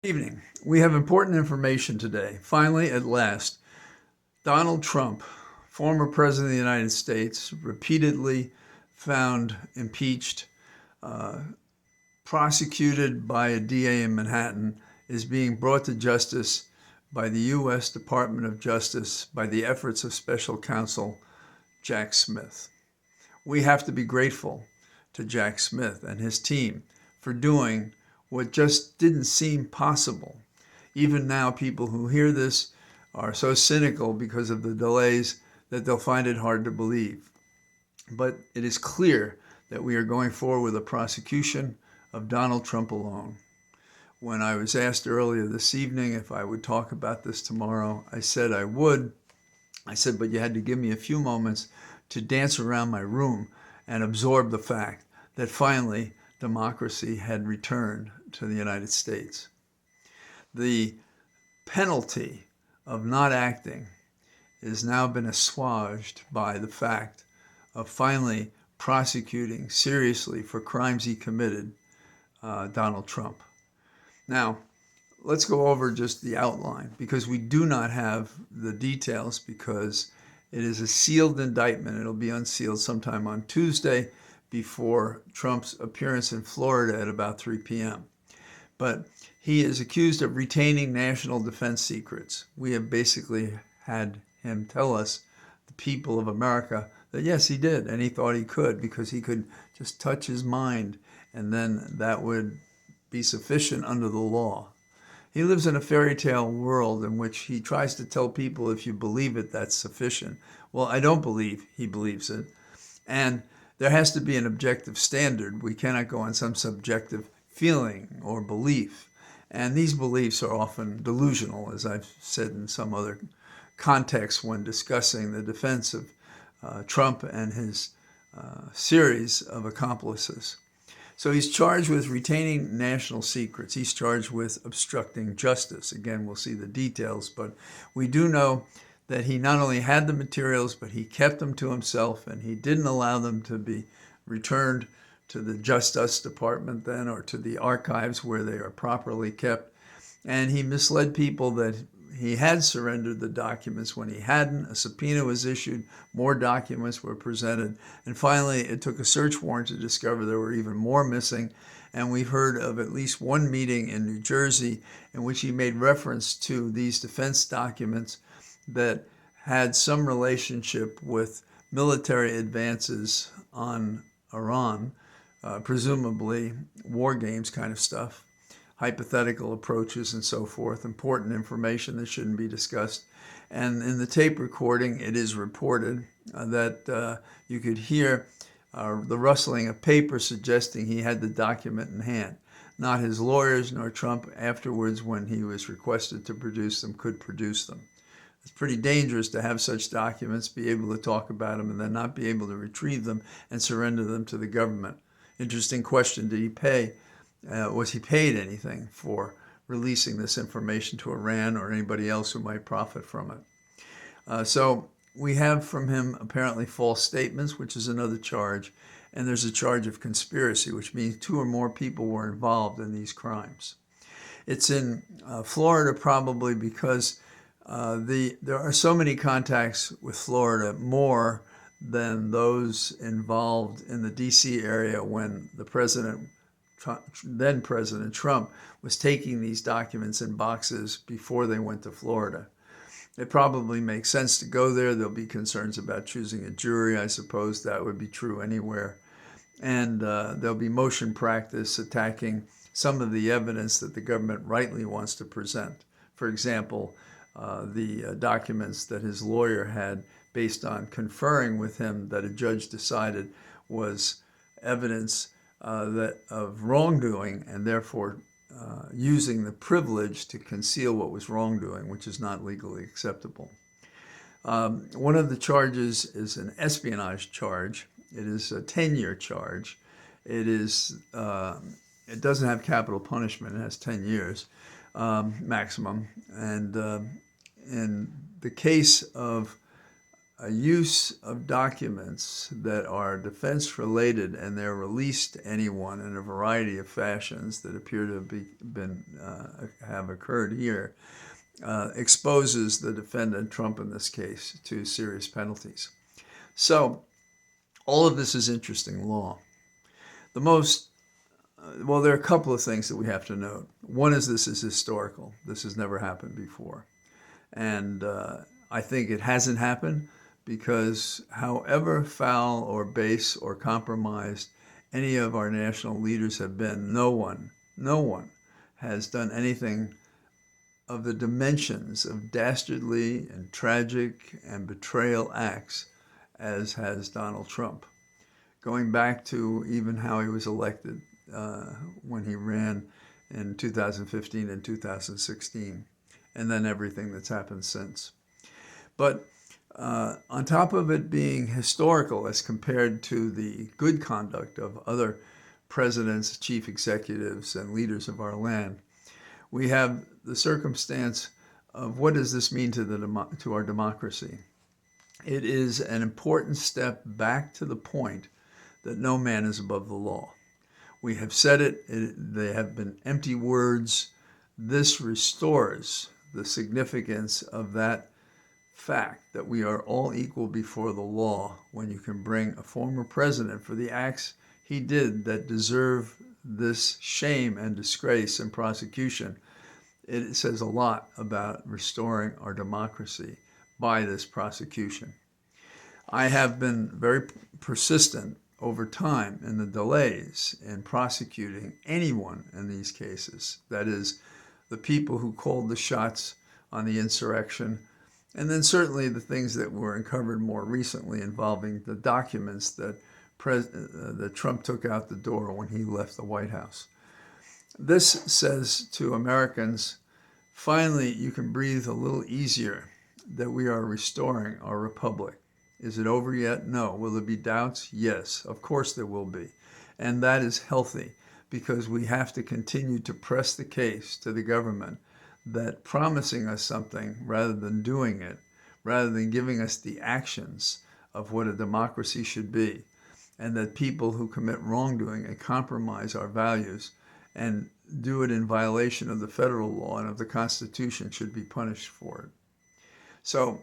Evening. We have important information today. Finally, at last, Donald Trump, former President of the United States, repeatedly found impeached, uh, prosecuted by a DA in Manhattan, is being brought to justice by the U.S. Department of Justice by the efforts of Special Counsel Jack Smith. We have to be grateful to Jack Smith and his team for doing what just didn't seem possible. Even now, people who hear this are so cynical because of the delays that they'll find it hard to believe. But it is clear that we are going forward with a prosecution of Donald Trump alone. When I was asked earlier this evening if I would talk about this tomorrow, I said I would. I said, but you had to give me a few moments to dance around my room and absorb the fact that finally democracy had returned to the United States. The penalty of not acting has now been assuaged by the fact of finally prosecuting seriously for crimes he committed Donald Trump. Now, let's go over just the outline because we do not have the details because it is a sealed indictment. It'll be unsealed sometime on Tuesday before Trump's appearance in Florida at about 3 p.m. But he is accused of retaining national defense secrets. We have basically had him tell us, the people of America, that yes, he did, and he thought he could because he could just touch his mind, and then that would be sufficient under the law. He lives in a fairy tale world in which he tries to tell people if you believe it, that's sufficient. Well, I don't believe he believes it. And there has to be an objective standard. We cannot go on some subjective feeling or belief. And these beliefs are often delusional, as I've said in some other context when discussing the defense of Trump and his series of accomplices. So he's charged with retaining national secrets. He's charged with obstructing justice. Again, we'll see the details, but we do know that he not only had the materials, but he kept them to himself, and he didn't allow them to be returned to the Justice Department then or to the archives where they are properly kept. And he misled people that he had surrendered the documents when he hadn't. A subpoena was issued, more documents were presented, and finally it took a search warrant to discover there were even more missing. And we've heard of at least one meeting in New Jersey in which he made reference to these defense documents that had some relationship with military advances on Iran, presumably war games kind of stuff, hypothetical approaches and so forth, important information that shouldn't be discussed. And in the tape recording, it is reported that you could hear the rustling of paper suggesting he had the document in hand. Not his lawyers nor Trump afterwards, when he was requested to produce them, could produce them. It's pretty dangerous to have such documents, be able to talk about them, and then not be able to retrieve them and surrender them to the government. Interesting question. Did he pay? Was he paid anything for releasing this information to Iran or anybody else who might profit from it? So we have from him apparently false statements, which is another charge. And there's a charge of conspiracy, which means 2 or more people were involved in these crimes. It's in Florida probably because there are so many contacts with Florida, more than those involved in the D.C. area when the then President Trump was taking these documents in boxes before they went to Florida. It probably makes sense to go there. There'll be concerns about choosing a jury. I suppose that would be true anywhere. And there'll be motion practice attacking some of the evidence that the government rightly wants to present. For example, the documents that his lawyer had based on conferring with him that a judge decided was evidence of wrongdoing, and therefore using the privilege to conceal what was wrongdoing, which is not legally acceptable. One of the charges is an espionage charge. It is a 10-year charge. It doesn't have capital punishment. It has 10 years maximum. And in the case of a use of documents that are defense related and they're released to anyone in a variety of fashions that appear to have occurred here exposes the defendant, Trump in this case, to serious penalties. So all of this is interesting law. There are a couple of things that we have to note. One is this is historical. This has never happened before. And I think it hasn't happened because however foul or base or compromised any of our national leaders have been, no one has done anything of the dimensions of dastardly and tragic and betrayal acts as has Donald Trump. Going back to even how he was elected when he ran in 2015 and 2016, and then everything that's happened since. But on top of it being historical as compared to the good conduct of other presidents, chief executives, and leaders of our land, we have the circumstance of what does this mean to our democracy? It is an important step back to the point that no man is above the law. We have said it, they have been empty words. This restores the significance of that fact that we are all equal before the law when you can bring a former president for the acts he did that deserve this shame and disgrace and prosecution. It says a lot about restoring our democracy by this prosecution. I have been very persistent over time in the delays in prosecuting anyone in these cases. That is, the people who called the shots on the insurrection, and then certainly the things that were uncovered more recently involving the documents that Trump took out the door when he left the White House. This says to Americans, finally, you can breathe a little easier that we are restoring our republic. Is it over yet? No. Will there be doubts? Yes, of course there will be. And that is healthy because we have to continue to press the case to the government that promising us something rather than doing it, rather than giving us the actions of what a democracy should be, and that people who commit wrongdoing and compromise our values and do it in violation of the federal law and of the Constitution should be punished for it. So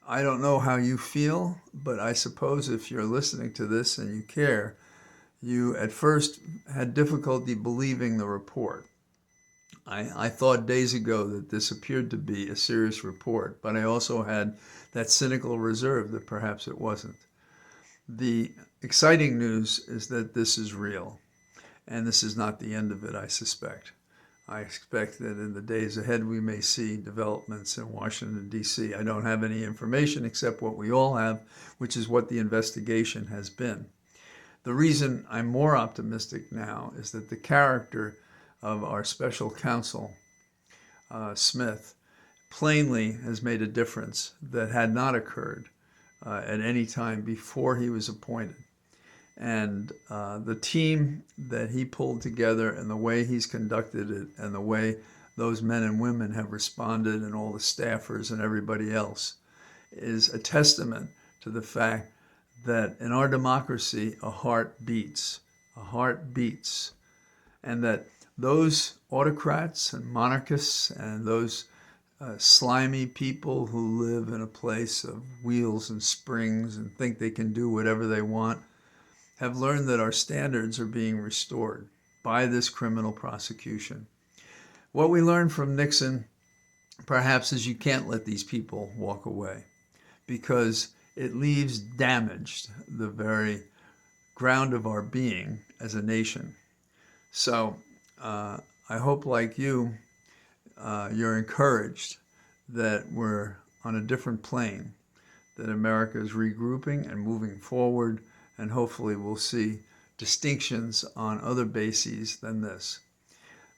I don't know how you feel, but I suppose if you're listening to this and you care, you at first had difficulty believing the report. I thought days ago that this appeared to be a serious report, but I also had that cynical reserve that perhaps it wasn't. The exciting news is that this is real, and this is not the end of it, I suspect. I expect that in the days ahead we may see developments in Washington, D.C. I don't have any information except what we all have, which is what the investigation has been. The reason I'm more optimistic now is that the character of our special counsel, Smith, plainly has made a difference that had not occurred at any time before he was appointed. And the team that he pulled together and the way he's conducted it and the way those men and women have responded and all the staffers and everybody else is a testament to the fact that in our democracy, a heart beats, and that those autocrats and monarchists and those slimy people who live in a place of wheels and springs and think they can do whatever they want have learned that our standards are being restored by this criminal prosecution. What we learned from Nixon, perhaps, is you can't let these people walk away because it leaves damaged the very ground of our being as a nation. So I hope, like you, you're encouraged that we're on a different plane, that America is regrouping and moving forward, and hopefully we'll see distinctions on other bases than this.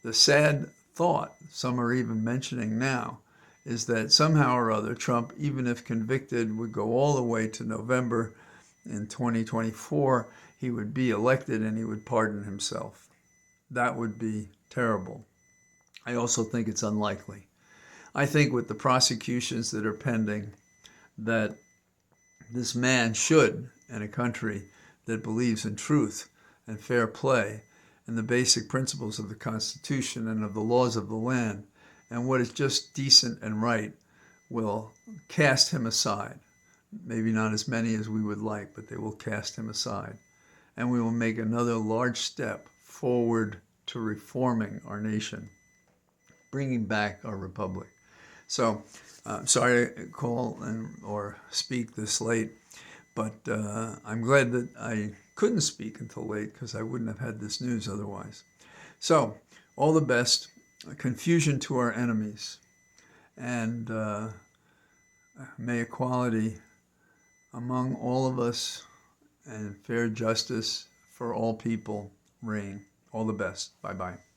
The sad thought, some are even mentioning now, is that somehow or other Trump, even if convicted, would go all the way to November in 2024, he would be elected and he would pardon himself. That would be terrible. I also think it's unlikely. I think with the prosecutions that are pending, that this man should, in a country that believes in truth and fair play and the basic principles of the Constitution and of the laws of the land, and what is just decent and right, will cast him aside. Maybe not as many as we would like, but they will cast him aside. And we will make another large step forward to reforming our nation, bringing back our republic. So, sorry to call or speak this late, but I'm glad that I couldn't speak until late because I wouldn't have had this news otherwise. So, all the best. Confusion to our enemies. And may equality among all of us and fair justice for all people reign. All the best. Bye-bye.